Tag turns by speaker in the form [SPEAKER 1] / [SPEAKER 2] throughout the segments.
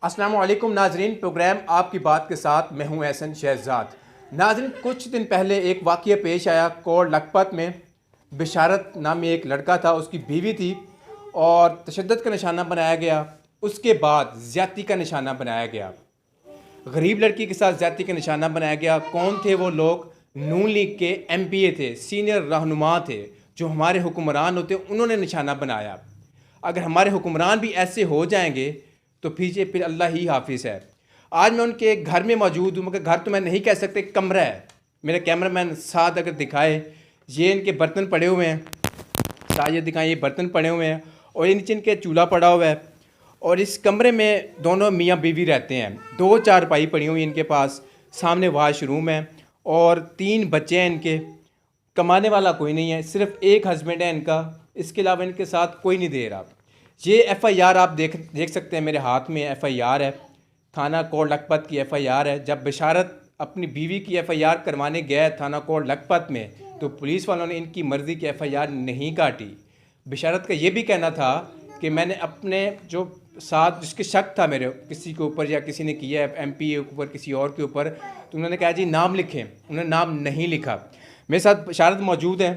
[SPEAKER 1] अस्सलाम वालेकुम नाजरीन, प्रोग्राम आपकी बात के साथ मैं हूं एहसन शहजाद। नाजरीन, कुछ दिन पहले एक वाक़या पेश आया कोट लखपत में। बिशारत नामी एक लड़का था, उसकी बीवी थी और तशद्दुद का निशाना बनाया गया। उसके बाद ज़्यादती का निशाना बनाया गया, गरीब लड़की के साथ ज़्यादती का निशाना बनाया गया। कौन थे वो लोग? नून लीग के MPA थे, सीनियर रहनुमा थे, जो हमारे हुक्मरान होते उन्होंने निशाना बनाया। अगर हमारे हुक्मरान भी ऐसे हो जाएंगे तो फिर अल्लाह ही हाफिज़ है। आज मैं उनके घर में मौजूद हूँ, मगर घर तो मैं नहीं कह सकते, कमरा है। मेरे कैमरामैन साथ अगर दिखाए, ये इनके बर्तन पड़े हुए हैं, साथ ये दिखाएं, ये बर्तन पड़े हुए हैं और ये नीचे इनके चूल्हा पड़ा हुआ है। और इस कमरे में दोनों मियाँ बीवी रहते हैं। 2 चारपाई पड़ी हुई इनके पास, सामने वाशरूम है और 3 बच्चे हैं इनके। कमाने वाला कोई नहीं है, सिर्फ एक हस्बैंड है इनका, इसके अलावा इनके साथ कोई नहीं दे रहा। ये FIR आप देख सकते हैं, मेरे हाथ में FIR है, थाना कोट लखपत की FIR है। जब बिशारत अपनी बीवी की FIR करवाने गया थाना कोट लखपत में, तो पुलिस वालों ने इनकी मर्ज़ी की FIR नहीं काटी। बिशारत का ये भी कहना था कि मैंने अपने जो साथ जिसके शक था मेरे किसी के ऊपर, या किसी ने किया है MPA के ऊपर, किसी और के ऊपर, तो उन्होंने कहा जी नाम लिखें। उन्होंने नाम नहीं लिखा। मेरे साथ बिशारत मौजूद है,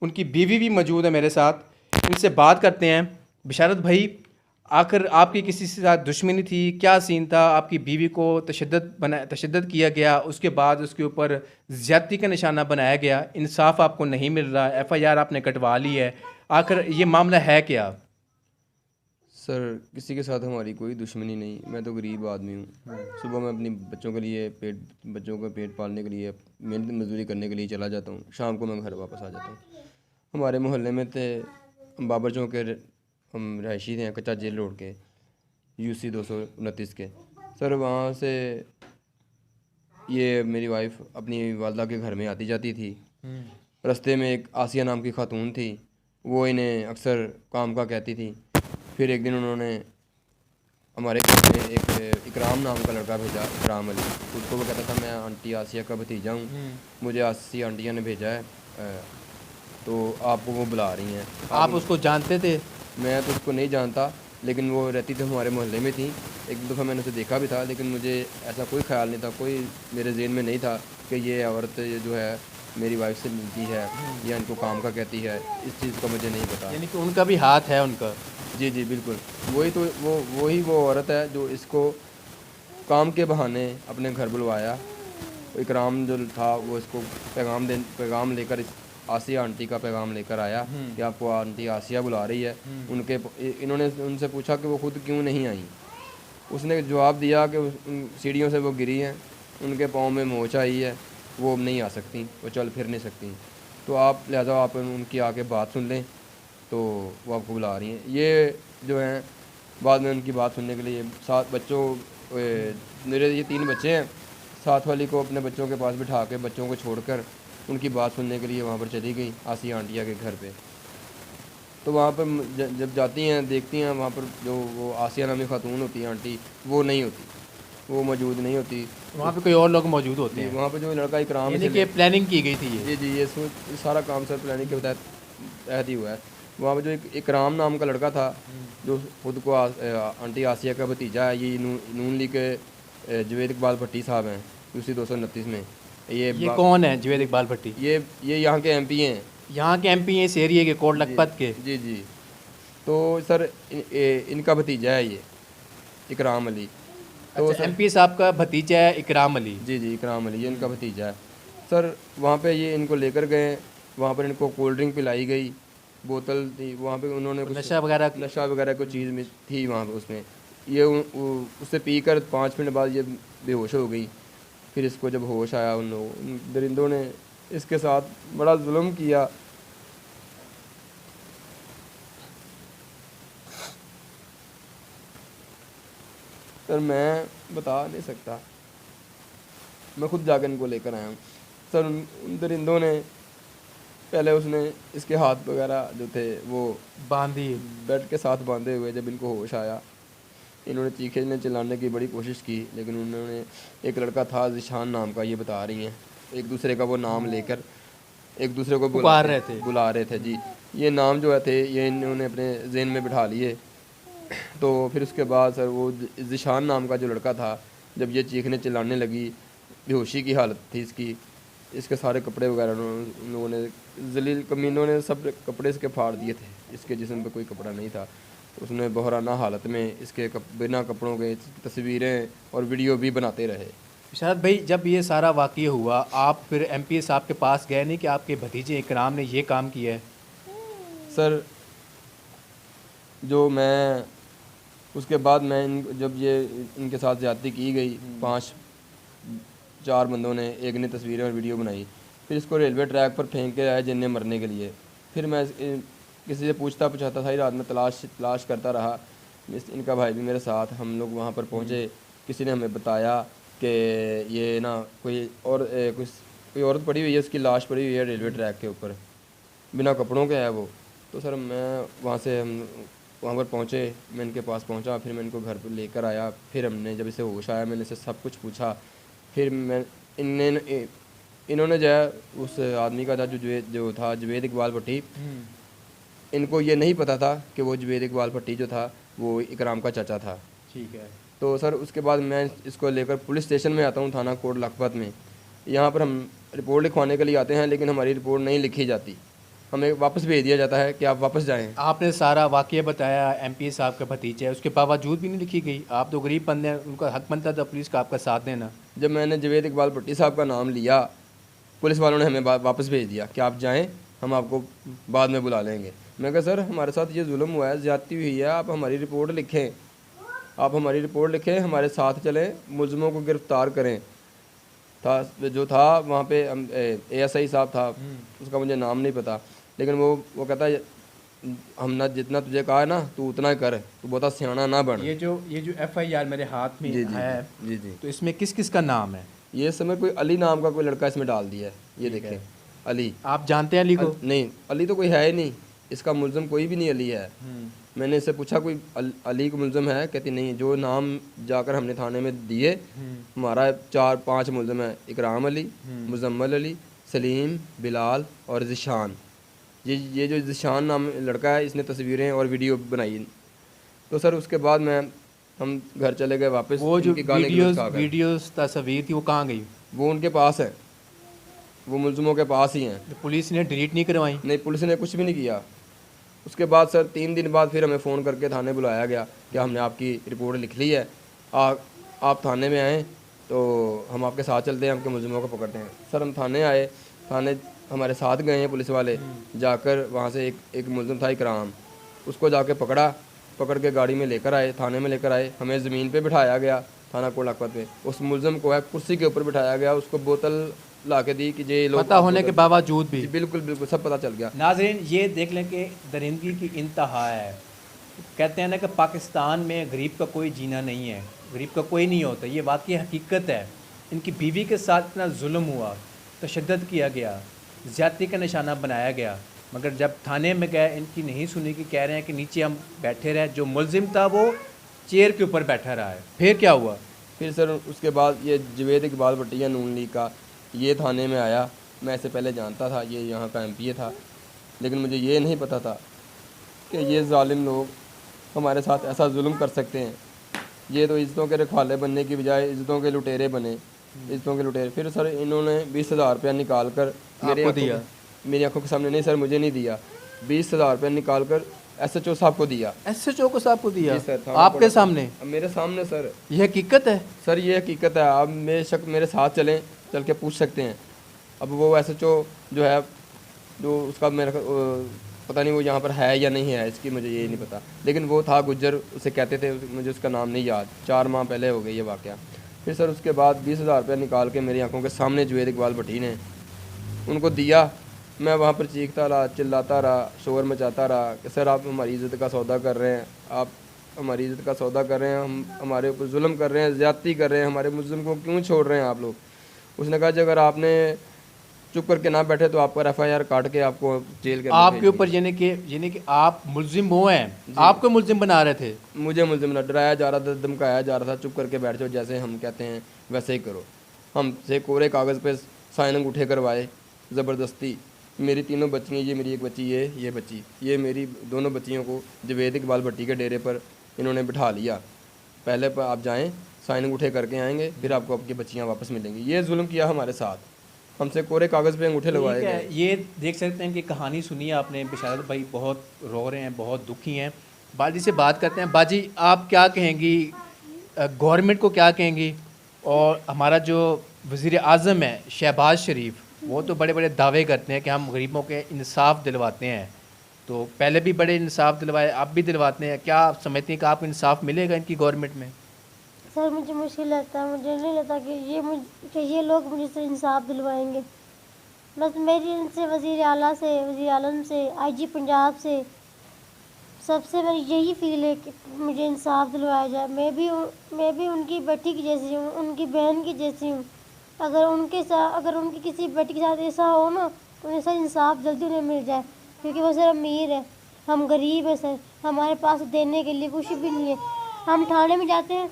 [SPEAKER 1] उनकी बीवी भी मौजूद है मेरे साथ। इनसे बात करते हैं। बिशारत भाई, आखिर आपकी किसी से साथ दुश्मनी थी? क्या सीन था? आपकी बीवी को तशद्दुद किया गया, उसके बाद उसके ऊपर ज़्यादती का निशाना बनाया गया, इंसाफ आपको नहीं मिल रहा, FIR आपने कटवा ली है, आखिर ये मामला है क्या?
[SPEAKER 2] सर, किसी के साथ हमारी कोई दुश्मनी नहीं। मैं तो गरीब आदमी हूँ। सुबह मैं अपनी बच्चों का पेट पालने के लिए मेहनत मजदूरी करने के लिए चला जाता हूँ। शाम को मैं घर वापस आ जाता हूँ। हमारे मोहल्ले में थे, हम बाबर चौक के हम रहायशी थे, कच्चा जेल रोड के, UC 229 के। सर, वहाँ से ये मेरी वाइफ अपनी वालदा के घर में आती जाती थी। रास्ते में एक आसिया नाम की खातून थी, वो इन्हें अक्सर काम का कहती थी। फिर एक दिन उन्होंने हमारे घर में एक इकराम नाम का लड़का भेजा, इकराम अली। उसको वो कहता था मैं आंटी आसिया का भतीजा हूँ, मुझे आसिया आंटिया ने भेजा है, तो आपको वो बुला रही हैं।
[SPEAKER 1] आप उसको जानते थे?
[SPEAKER 2] मैं तो उसको नहीं जानता, लेकिन वो रहती तो हमारे मोहल्ले में थी। एक दो दफ़ा मैंने उसे देखा भी था, लेकिन मुझे ऐसा कोई ख्याल नहीं था, कोई मेरे जहन में नहीं था कि ये औरत जो है मेरी वाइफ से मिलती है या इनको काम का कहती है। इस चीज़ का मुझे नहीं पता।
[SPEAKER 1] यानी कि उनका भी हाथ है उनका।
[SPEAKER 2] जी जी बिल्कुल, वही वो औरत है जो इसको काम के बहाने अपने घर बुलवाया। इकराम जो था वो इसको पैगाम लेकर इस आसिया आंटी का पैगाम लेकर आया कि आपको आंटी आसिया बुला रही है। इन्होंने उनसे पूछा कि वो खुद क्यों नहीं आई। उसने जवाब दिया कि उन सीढ़ियों से वो गिरी हैं, उनके पाँव में मोच आई है, वो अब नहीं आ सकती, वो चल फिर नहीं सकती। तो लिहाजा आप उनकी आके बात सुन लें, तो वो आपको बुला रही हैं। ये जो हैं, बाद में उनकी बात सुनने के लिए साथ बच्चों मेरे ये 3 बच्चे हैं, साथ वाली को अपने बच्चों के पास बिठा के बच्चों को छोड़कर उनकी बात सुनने के लिए वहाँ पर चली गई आसिया आंटिया के घर पे। तो वहाँ पर जब जाती हैं, देखती हैं वहाँ पर जो वो आसिया नामी खातून होती है आंटी, वो नहीं होती, वो मौजूद नहीं होती।
[SPEAKER 1] वहाँ पे कोई और लोग मौजूद होते हैं?
[SPEAKER 2] वहाँ पर जो लड़का इकराम
[SPEAKER 1] यानी कि प्लानिंग की गई थी ये?
[SPEAKER 2] जी जी, ये सारा काम सर प्लानिंग के तहत ही हुआ है। वहाँ पर जो एक इकराम नाम का लड़का था, जो खुद को आंटी आसिया का भतीजा है, ये नून लीग के जवेद इकबाल भट्टी साहब हैं, UC 229 में।
[SPEAKER 1] ये कौन है जवेद इकबाल भट्टी?
[SPEAKER 2] ये यहाँ के MP हैं।
[SPEAKER 1] यहाँ के MP इस एरिया के, कोट लखपत के?
[SPEAKER 2] जी जी। तो सर इनका भतीजा है ये इकराम अली। तो
[SPEAKER 1] अच्छा, MP साहब का भतीजा है इकराम अली?
[SPEAKER 2] जी जी, इकराम अली, ये इनका भतीजा है। सर, वहाँ पे ये इनको लेकर गए, वहाँ पर इनको कोल्ड ड्रिंक पिलाई गई, बोतल थी वहाँ पे, उन्होंने कुछ
[SPEAKER 1] नशा वगैरह
[SPEAKER 2] कुछ चीज़ में थी वहाँ पे उसमें। ये उससे पीकर 5 मिनट बाद ये बेहोश हो गई। फिर इसको जब होश आया, उन दरिंदों ने इसके साथ बड़ा जुल्म किया। सर, मैं बता नहीं सकता, मैं खुद जाकर इनको लेकर आया हूँ। सर, उन दरिंदों ने पहले उसने इसके हाथ वगैरह जो थे वो
[SPEAKER 1] बांधी?
[SPEAKER 2] बेड के साथ बांधे हुए, जब इनको होश आया इन्होंने चीखने चिल्लाने की बड़ी कोशिश की, लेकिन उन्होंने, एक लड़का था ज़िशान नाम का, ये बता रही हैं, एक दूसरे का वो नाम लेकर एक दूसरे को
[SPEAKER 1] बुला रहे थे
[SPEAKER 2] जी। ये नाम जो है थे, ये इन्होंने अपने जहन में बिठा लिए तो फिर उसके बाद सर वो ज़िशान नाम का जो लड़का था, जब ये चीखने चिल्लाने लगी, बेहोशी की हालत थी इसकी, इसके सारे कपड़े वगैरह उन लोगों ने, जलील कमीनों ने सब कपड़े इसके फाड़ दिए थे, इसके जिस्म पे कोई कपड़ा नहीं था। तो उसने बहराना हालत में इसके बिना कपड़ों के तस्वीरें और वीडियो भी बनाते रहे।
[SPEAKER 1] बिशारत भाई, जब ये सारा वाक़या हुआ, आप फिर एमपी साहब के पास गए नहीं कि आपके भतीजे इकराम ने ये काम किया है?
[SPEAKER 2] सर जो मैं उसके बाद मैं जब ये इनके साथ ज़्यादती की गई, 5-4 बंदों ने, एक ने तस्वीरें और वीडियो बनाई, फिर इसको रेलवे ट्रैक पर फेंक के आए जिन्हें मरने के लिए। फिर मैं किसी से पूछता पूछाता था, रात में तलाश करता रहा। इनका भाई भी मेरे साथ, हम लोग वहाँ पर पहुँचे। किसी ने हमें बताया कि ये ना कोई औरत पड़ी हुई है, उसकी लाश पड़ी हुई है रेलवे ट्रैक के ऊपर, बिना कपड़ों के है वो। तो सर हम वहाँ पर पहुँचे, मैं इनके पास पहुँचा, फिर मैं इनको घर पर लेकर आया। फिर हमने जब इसे होश आया, मैंने इसे सब कुछ पूछा। फिर इन्होंने जो है उस आदमी का था जो था जवेद इकबाल भट्टी, इनको ये नहीं पता था कि वो जवेद इकबाल भट्टी जो था वो इकराम का चाचा था।
[SPEAKER 1] ठीक है।
[SPEAKER 2] तो सर उसके बाद मैं इसको लेकर पुलिस स्टेशन में आता हूँ, थाना कोट लखपत में। यहाँ पर हम रिपोर्ट लिखवाने के लिए आते हैं, लेकिन हमारी रिपोर्ट नहीं लिखी जाती, हमें वापस भेज दिया जाता है कि आप वापस जाएं।
[SPEAKER 1] आपने सारा वाक़या बताया, एमपी साहब का भतीजा है, उसके बावजूद भी नहीं लिखी गई? आप तो गरीब बंदे हैं, उनका हक बनता था पुलिस का आपका साथ देना।
[SPEAKER 2] जब मैंने जवेद इकबाल भट्टी साहब का नाम लिया, पुलिस वालों ने हमें वापस भेज दिया कि आप जाएं, हम आपको बाद में बुला लेंगे। मैं कहा सर हमारे साथ ये जुल्म हुआ है, ज़्यादती हुई है, आप हमारी रिपोर्ट लिखें, हमारे साथ चलें, मुलज़िमों को गिरफ़्तार करें। जो था वहाँ पे ASI साहब था, उसका मुझे नाम नहीं पता, लेकिन वो कहता है हमने जितना तुझे कहा है ना तू उतना ही कर, तू बहुत सियाना ना बन।
[SPEAKER 1] ये जो FIR मेरे हाथ में है,
[SPEAKER 2] जी,
[SPEAKER 1] तो इसमें किस किस का नाम है?
[SPEAKER 2] ये समय कोई अली नाम का कोई लड़का इसमें डाल दिया है, ये देखें अली।
[SPEAKER 1] आप जानते हैं अली को?
[SPEAKER 2] नहीं, अली तो कोई है ही नहीं, इसका मुलज़म कोई भी नहीं अली है। मैंने इससे पूछा कोई अली को मुलज़म है, कहती नहीं। जो नाम जाकर हमने थाने में दिए, हमारा 4-5 मुलज़म है, इकराम अली, मुजम्मल अली, सलीम, बिलाल और ज़िशान। ये जो ज़िशान नाम लड़का है, इसने तस्वीरें और वीडियो बनाई। तो सर उसके बाद हम घर चले गए वापस।
[SPEAKER 1] वो जो वीडियोस तस्वीर थी वो कहाँ गई?
[SPEAKER 2] वो उनके पास है, वो मुलज़िमों के पास ही हैं।
[SPEAKER 1] तो पुलिस ने डिलीट नहीं करवाई?
[SPEAKER 2] नहीं, पुलिस ने कुछ भी नहीं किया। उसके बाद सर 3 दिन बाद फिर हमें फ़ोन करके थाने बुलाया गया कि हमने आपकी रिपोर्ट लिख ली है, आप थाने में आएँ तो हम आपके साथ चलते हैं, आपके मुलज़िमों को पकड़ते हैं। सर हम थाने आए, थाने हमारे साथ गए हैं पुलिस वाले, जाकर वहाँ से एक मुलज़िम था इकराम, उसको जाके पकड़ के गाड़ी में लेकर आए, थाने में लेकर आए। हमें ज़मीन पे बिठाया गया थाना कोट लखपत में। उस मुलज़िम को है कुर्सी के ऊपर बिठाया गया, उसको बोतल ला के दी कि ये लोग
[SPEAKER 1] पता होने के बावजूद भी?
[SPEAKER 2] बिल्कुल सब पता चल गया।
[SPEAKER 1] नाज़रीन, ये देख लें कि दरिंदगी की इंतहा है। कहते हैं ना कि पाकिस्तान में गरीब का कोई जीना नहीं है, गरीब का कोई नहीं होता। ये वाकई हकीकत है। इनकी बीवी के साथ इतना जुल्म हुआ, तशद्दुद किया गया, ज़्यादती का निशाना बनाया गया, मगर जब थाने में गए इनकी नहीं सुनी कि कह रहे हैं कि नीचे हम बैठे रहे। जो मुलजिम था वो चेयर के ऊपर बैठा रहा है। फिर क्या हुआ?
[SPEAKER 2] फिर सर उसके बाद ये जवेद इकबाल भट्टिया नून लीग का ये थाने में आया। मैं इससे पहले जानता था ये यहाँ का MPA था, लेकिन मुझे ये नहीं पता था कि ये जालिम लोग हमारे साथ ऐसा जुल्म कर सकते हैं। ये तो इज़्ज़तों के रखवाले बनने की बजाय इज़्ज़तों के लुटेरे बने, इज़्ज़तों के लुटेरे। फिर सर इन्होंने 20,000 रुपया निकाल कर मेरी आंखों के सामने, नहीं सर मुझे नहीं दिया, 20,000 रुपया निकाल कर SHO साहब को दिया।
[SPEAKER 1] SHO साहब को दिया?
[SPEAKER 2] सर,
[SPEAKER 1] आपके सामने?
[SPEAKER 2] मेरे सामने सर।
[SPEAKER 1] ये हकीकत है
[SPEAKER 2] सर, ये हकीकत है। आप मेरे साथ चल के पूछ सकते हैं। अब वो SHO जो है, जो उसका मेरा पता नहीं वो यहाँ पर है या नहीं है, इसकी मुझे ये नहीं पता, लेकिन वो था गुज्जर, उसे कहते थे, मुझे उसका नाम नहीं याद। 4 माह पहले हो गई ये वाक़या। फिर सर उसके बाद 20,000 रुपया निकाल के मेरी आंखों के सामने जवेद इकबाल भट्टी ने उनको दिया। मैं वहाँ पर चीखता रहा, चिल्लाता रहा, शोर मचाता रहा कि सर आप हमारी इज़्ज़त का सौदा कर रहे हैं, आप हमारी इज़्ज़त का सौदा कर रहे हैं, हम हमारे ऊपर जुल्म कर रहे हैं, ज़्यादती कर रहे हैं, हमारे मुस्लिम को क्यों छोड़ रहे हैं आप लोग। उसने कहा कि अगर आपने चुप करके ना बैठे तो आप पर FIR काट के आपको जेल के
[SPEAKER 1] आपके ऊपर, यानी कि आप मुलजिम वो हैं, आपको मुलजिम बना रहे थे?
[SPEAKER 2] मुझे मुलजिम ना डराया जा रहा था, धमकाया जा रहा था, चुप करके बैठ जाओ, जैसे हम कहते हैं वैसे ही करो। हमसे कोरे कागज़ पे साइन अंगूठे करवाए ज़बरदस्ती। मेरी 3 बच्चियाँ, ये मेरी एक बच्ची, ये बच्ची, ये मेरी दोनों बच्चियों को जवेद इकबाल भट्टी के डेरे पर इन्होंने बिठा लिया, पहले पर आप जाएं, साइन अंगूठे करके आएंगे, फिर आपको आपकी बच्चियाँ वापस मिलेंगी। ये जुल्म किया हमारे साथ, हमसे कोरे कागज़ पे अंगूठे लगवाए
[SPEAKER 1] ठीक है,
[SPEAKER 2] गए।
[SPEAKER 1] ये देख सकते हैं कि कहानी सुनी है आपने। बिशारत भाई बहुत रो रहे हैं, बहुत दुखी हैं। बाजी से बात करते हैं। बाजी, आप क्या कहेंगी, गवर्नमेंट को क्या कहेंगी? और हमारा जो वज़ीर आज़म है शहबाज शरीफ, वो तो बड़े बड़े दावे करते हैं कि हम गरीबों के इंसाफ दिलवाते हैं। तो पहले भी बड़े इंसाफ दिलवाए, अब भी दिलवाते हैं। क्या आप समझते हैं कि आपको इंसाफ मिलेगा इनकी गवर्नमेंट में?
[SPEAKER 3] सर मुझे मुश्किल लगता है, मुझे नहीं लगता कि ये लोग मुझे से इंसाफ दिलवाएंगे। बस मेरी इनसे वज़ीर आला से, वज़ीर आलम से, आईजी पंजाब से, सबसे मेरी यही फील है कि मुझे इंसाफ दिलवाया जाए। मैं भी उनकी बेटी की जैसी हूँ, उनकी बहन की जैसी हूँ। अगर उनकी किसी बेटी के साथ ऐसा हो ना, तो ऐसा इंसाफ जल्दी उन्हें मिल जाए, क्योंकि वो सर अमीर है, हम गरीब हैं सर, हमारे पास देने के लिए कुछ भी नहीं है। हम थाने में जाते हैं,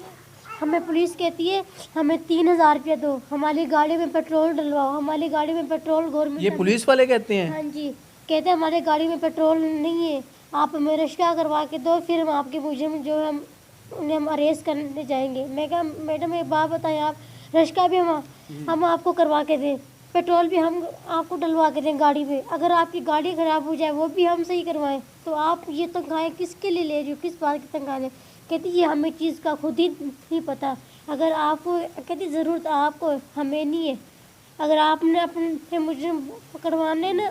[SPEAKER 3] हमें पुलिस कहती है हमें 3,000 रुपया दो, हमारी गाड़ी में पेट्रोल डलवाओ, हमारी गाड़ी में पेट्रोल गवर्नमेंट।
[SPEAKER 1] ये पुलिस वाले कहते हैं?
[SPEAKER 3] हाँ जी, कहते हैं हमारे गाड़ी में पेट्रोल नहीं है, आप हमें रिश्का करवा के दो, फिर हम आपके मुजरिम जो है उन्हें हम अरेस्ट करने जाएंगे। मैं कहा मैडम एक बात बताएं, आप रिश्का भी हम आपको करवा के दें, पेट्रोल भी हम आपको डलवा के दें गाड़ी में, अगर आपकी गाड़ी ख़राब हो जाए वो भी हम सही करवाएं, तो आप ये तनख्वाहें किसके लिए ले रही हो, किस बात की तनख्वाहें? कहती ये हमें चीज़ का खुद ही नहीं पता, अगर आपको कहती ज़रूरत आपको हमें नहीं है, अगर आपने अपने मुजरिम पकड़वाने ना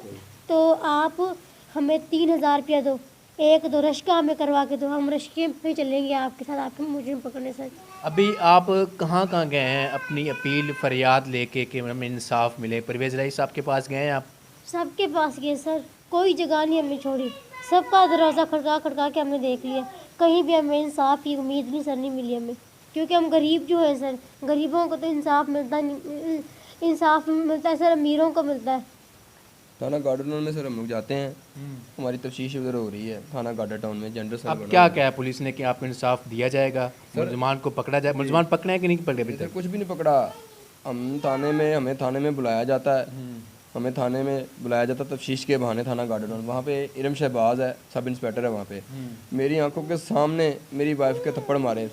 [SPEAKER 3] तो आप हमें 3,000 रुपया दो, एक दो रिश्का हमें करवा के दो, हम रिश्के में चलेंगे आपके साथ, आपके मुजरिम पकड़ने से।
[SPEAKER 1] अभी आप कहाँ कहाँ गए हैं अपनी अपील फरियाद लेके कि हमें इंसाफ मिले? परवेज़ राही साहब के पास गए हैं आप?
[SPEAKER 3] सबके पास गए सर, कोई जगह नहीं हमने छोड़ी, सबका दरवाज़ा खड़का खड़का के हमने देख लिया, कहीं भी हमें इंसाफ की उम्मीद नहीं सर, नहीं मिली हमें, क्योंकि हम गरीब जो है सर, गरीबों को तो इंसाफ मिलता नहीं, इंसाफ मिलता है सर अमीरों को मिलता है।
[SPEAKER 2] थाना गार्डन में सर हम लोग जाते हैं, हमारी तफ्तीश उधर हो रही है थाना गार्डन टाउन में, जनरल सेल
[SPEAKER 1] अब
[SPEAKER 2] बना
[SPEAKER 1] क्या
[SPEAKER 2] हुआ है।
[SPEAKER 1] क्या है पुलिस ने कि आपको इंसाफ दिया जाएगा, मुलजमान को पकड़ा जाए? मुलजमान पकड़े हैं कि नहीं पकड़े अभी
[SPEAKER 2] सर
[SPEAKER 1] तक?
[SPEAKER 2] कुछ भी नहीं पकड़ा, हमें थाने में बुलाया जाता है, हमें थाने में बुलाया जाता है तफ्तीश के बहाने थाना गार्डन। वहाँ पे इरम शहबाज है, सब इंस्पेक्टर है वहाँ पे, मेरी आंखों के सामने मेरी वाइफ के थप्पड़ मारे।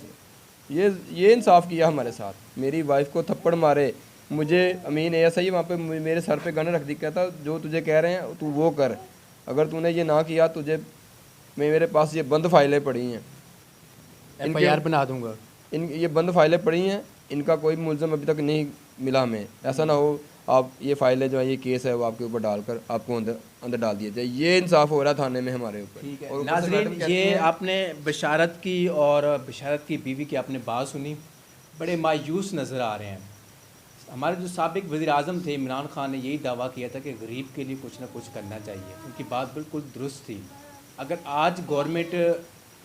[SPEAKER 2] ये इंसाफ किया हमारे साथ, मेरी वाइफ को थप्पड़ मारे, मुझे अमीन ऐसा ही वहाँ पे मेरे सर पे गन रख दी, कहता जो तुझे कह रहे हैं तू वो कर, अगर तूने ये ना किया तुझे मेरे पास ये बंद फाइलें पड़ी हैं,
[SPEAKER 1] FIR बना दूंगा।
[SPEAKER 2] ये बंद फाइलें पड़ी हैं, इनका कोई मुलज़म अभी तक नहीं मिला हमें, ऐसा ना हो आप ये फाइलें जो है ये केस है वो आपके ऊपर डालकर आपको अंदर डाल दिया जाए। ये इंसाफ हो रहा थाने में हमारे ऊपर।
[SPEAKER 1] ठीक है
[SPEAKER 2] और ऊपर से
[SPEAKER 1] नाज़रीन,
[SPEAKER 2] मैडम कहती
[SPEAKER 1] ये
[SPEAKER 2] हैं-
[SPEAKER 1] आपने बशारत की और बशारत की बीवी की आपने बात सुनी, बड़े मायूस नज़र आ रहे हैं। हमारे जो साबिक वज़ीर आज़म थे इमरान खान ने यही दावा किया था कि गरीब के लिए कुछ ना कुछ करना चाहिए, उनकी बात बिल्कुल दुरुस्त थी। अगर आज गवर्नमेंट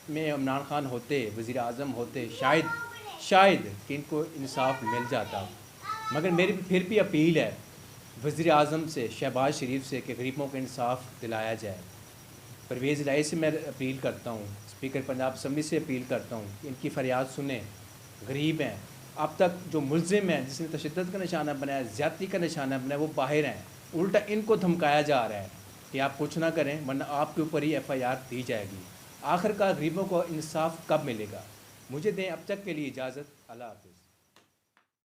[SPEAKER 1] में इमरान खान होते, वज़ीर आज़म होते, शायद कि इनको इंसाफ मिल जाता। मगर मेरी फिर भी अपील है वज़ीर आज़म से, शहबाज शरीफ से, कि गरीबों को इंसाफ दिलाया जाए। परवेज़ राही से मैं अपील करता हूँ, स्पीकर पंजाब असम्बली से अपील करता हूँ कि इनकी फ़रियाद सुने। गरीब हैं, अब तक जो मुलजिम हैं जिसने तशद्दुद का निशाना बनाया, ज़्यादती का निशाना बनाया, वो बाहर हैं, उल्टा इनको धमकाया जा रहा है कि आप कुछ ना करें वरना आपके ऊपर ही FIR दी जाएगी। आखिरकार गरीबों को इंसाफ कब मिलेगा? मुझे दें अब तक के लिए इजाज़त। अल्लाह हाफ़िज़।